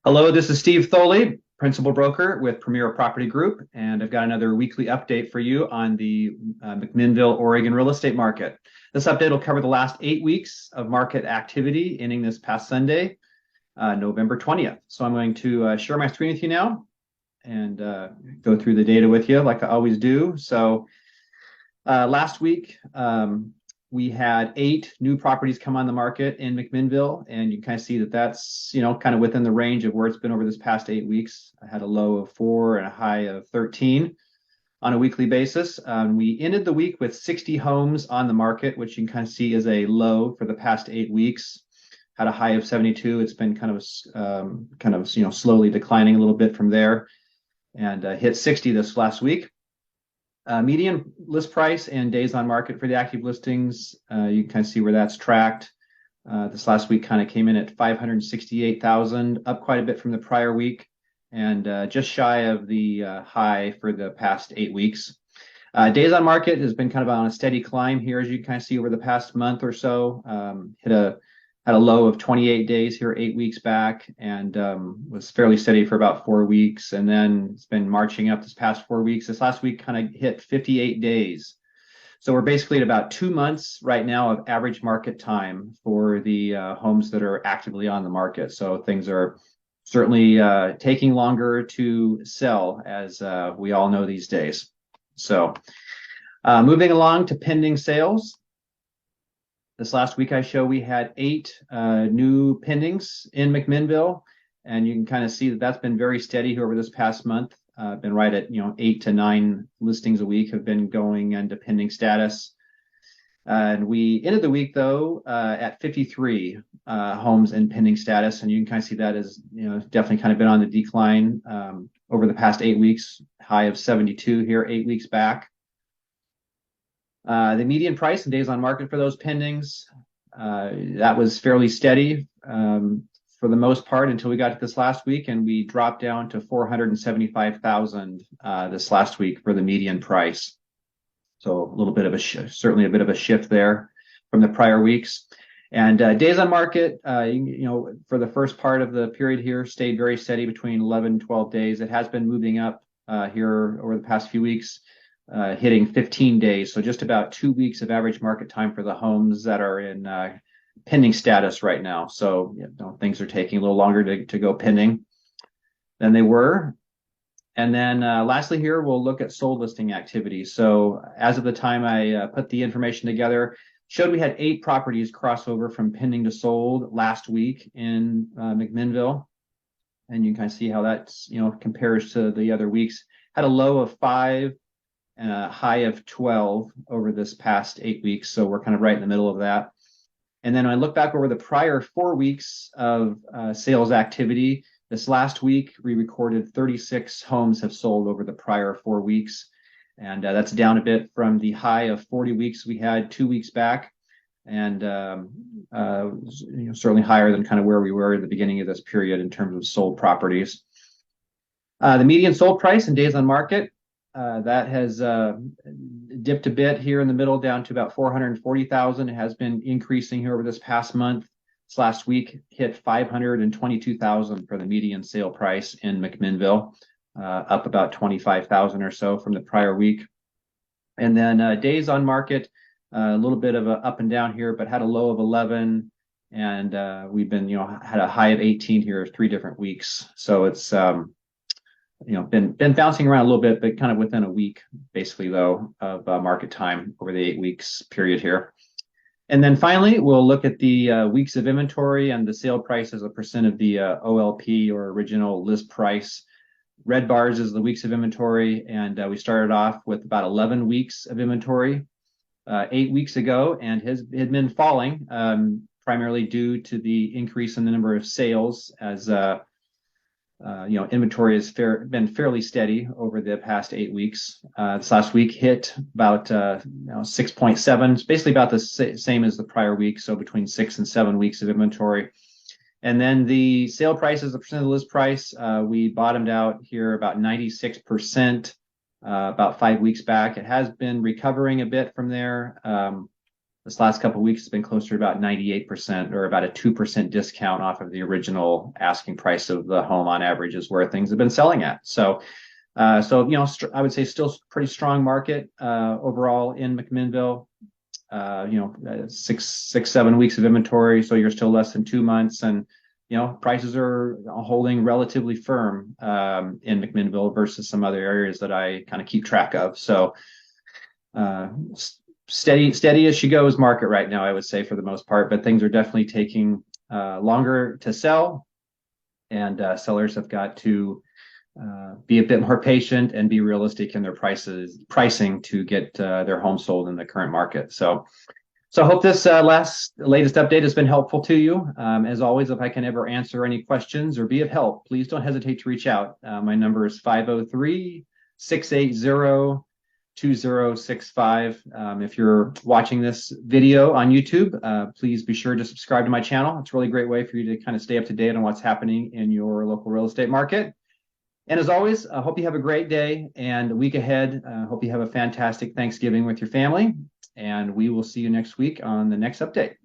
Hello, this is Steve Thoele, Principal Broker with Premier Property Group, and I've got another weekly update for you on the McMinnville, Oregon real estate market. This update will cover the last 8 weeks of market activity ending this past Sunday, November 20th. So I'm going to share my screen with you now and go through the data with you like I always do. So last week, we had 8 new properties come on the market in McMinnville, and you can kind of see that that's, kind of within the range of where it's been over this past 8 weeks. I had a low of 4 and a high of 13 on a weekly basis. We ended the week with 60 homes on the market, which you can kind of see is a low for the past 8 weeks. Had a high of 72. It's been kind of slowly declining a little bit from there, and hit 60 this last week. Median list price and days on market for the active listings, you can kind of see where that's tracked. This last week kind of came in at 568,000, up quite a bit from the prior week, and just shy of the high for the past 8 weeks. Days on market has been kind of on a steady climb here, as you can kind of see over the past month or so. Had a low of 28 days here 8 weeks back, and was fairly steady for about 4 weeks, and then it's been marching up this past 4 weeks. This last week kind of hit 58 days. So we're basically at about 2 months right now of average market time for the homes that are actively on the market. So things are certainly taking longer to sell, as we all know these days. So moving along to pending sales. This last week we had 8 new pendings in McMinnville, and you can kind of see that that's been very steady over this past month. Been right at 8 to 9 listings a week have been going into pending status. And we ended the week though at 53 homes in pending status, and you can kind of see that as definitely kind of been on the decline over the past 8 weeks. High of 72 here 8 weeks back. The median price and days on market for those pendings, that was fairly steady for the most part until we got to this last week, and we dropped down to 475,000 this last week for the median price. So a little bit of certainly a bit of a shift there from the prior weeks. And days on market, for the first part of the period here, stayed very steady between 11 and 12 days. It has been moving up here over the past few weeks. Hitting 15 days, so just about 2 weeks of average market time for the homes that are in pending status right now. So things are taking a little longer to go pending than they were. And then lastly here, we'll look at sold listing activity. So as of the time I put the information together, showed we had 8 properties cross over from pending to sold last week in McMinnville. And you can kind of see how that compares to the other weeks. Had a low of 5 and a high of 12 over this past 8 weeks. So we're kind of right in the middle of that. And then when I look back over the prior 4 weeks of sales activity, this last week, we recorded 36 homes have sold over the prior 4 weeks. And that's down a bit from the high of 40 weeks we had 2 weeks back. And certainly higher than kind of where we were at the beginning of this period in terms of sold properties. The median sold price and days on market, that has dipped a bit here in the middle, down to about 440,000. It has been increasing here over this past month. This last week hit 522,000 for the median sale price in McMinnville, up about 25,000 or so from the prior week. And then days on market, a little bit of a up and down here, but had a low of 11, and we've been had a high of 18 here 3 different weeks. So it's been bouncing around a little bit, but kind of within a week, basically, though, of market time over the 8 weeks period here. And then finally, we'll look at the weeks of inventory and the sale price as a percent of the OLP, or original list price. Red bars is the weeks of inventory, and we started off with about 11 weeks of inventory 8 weeks ago, and had been falling primarily due to the increase in the number of sales, as inventory has been fairly steady over the past 8 weeks. This last week hit about 6.7. It's basically about the same as the prior week, so between 6 and 7 weeks of inventory. And then the sale price as a percent of the list price, we bottomed out here about 96% about 5 weeks back. It has been recovering a bit from there. This last couple of weeks has been closer to about 98% or about a 2% discount off of the original asking price of the home on average is where things have been selling at. So, I would say still pretty strong market overall in McMinnville. 7 weeks of inventory, so you're still less than 2 months, and prices are holding relatively firm in McMinnville versus some other areas that I kind of keep track of. So steady as she goes market right now, I would say, for the most part, but things are definitely taking longer to sell, and sellers have got to be a bit more patient and be realistic in their pricing to get their home sold in the current market. So I hope this latest update has been helpful to you. As always, if I can ever answer any questions or be of help, please don't hesitate to reach out. My number is 503-680-2065. If you're watching this video on YouTube, please be sure to subscribe to my channel. It's a really great way for you to kind of stay up to date on what's happening in your local real estate market. And as always, I hope you have a great day and week ahead. Hope you have a fantastic Thanksgiving with your family. And we will see you next week on the next update.